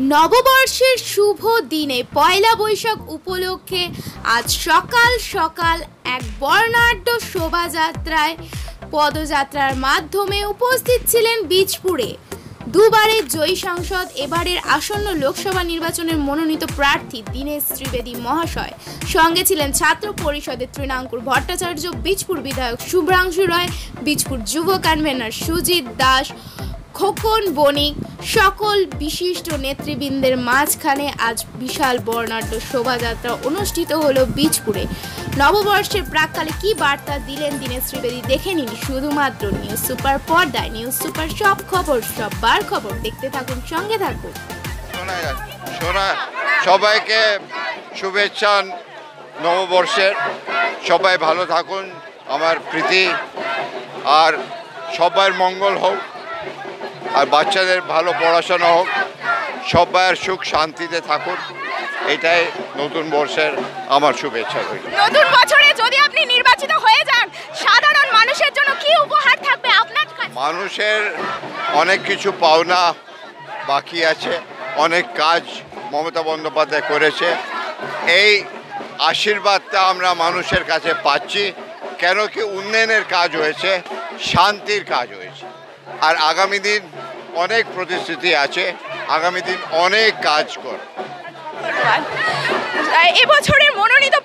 নববর্ষের শুভ দিনে পয়লা বৈশাখ উপলক্ষে আজ সকাল সকাল এক বর্ণাঢ্য শোভাযাত্রায় পদযাত্রার মাধ্যমে উপস্থিত ছিলেন বীজপুরে দুবারের জয়ী সাংসদ এবারের আসন্ন লোকসভা নির্বাচনের মনোনীত প্রার্থী দীনেশ ত্রিবেদী মহাশয়। সঙ্গে ছিলেন ছাত্র পরিষদের তৃণাঙ্কুর ভট্টাচার্য, বীজপুর বিধায়ক শুভ্রাংশু রায়, বীজপুর যুব কনভেনর সুজিত দাস, খোকন বণিক, সকল বিশিষ্ট নেতৃবৃন্দের মাঝখানে আজ বিশাল বর্ণাঢ্য শোভাযাত্রা অনুষ্ঠিত হলো বীজপুরে। নববর্ষের প্রাক্কালে কি বার্তা দিলেন দীনেশ ত্রিবেদী দেখে নিন শুধুমাত্র নিউজ সুপার পর্দায়। নিউজ সুপার সব খবর, সববার খবর, দেখতে থাকুন, সঙ্গে থাকুন। সবাইকে শুভেচ্ছা নববর্ষের। সবাই ভালো থাকুন, আমার প্রীতি, আর সবার মঙ্গল হোক, আর বাচ্চাদের ভালো পড়াশোনা হোক, সবার সুখ শান্তিতে থাকুন, এটাই নতুন বর্ষের আমার শুভেচ্ছা রইল। নতুন বছরে যদি আপনি নির্বাচিত হয়ে যান, সাধারণ মানুষের জন্য কি উপহার থাকবে আপনার কাছে? মানুষের অনেক কিছু পাওনা বাকি আছে, অনেক কাজ মমতা বন্দ্যোপাধ্যায় করেছে, এই আশীর্বাদটা আমরা মানুষের কাছে পাচ্ছি। কেন কি উন্নয়নের কাজ হয়েছে, শান্তির কাজ হয়েছে, আর আগামী দিন অনেক প্রতিশ্রুতি আছে, আগামী দিন অনেক কাজ কর। এবছরের মনোনীত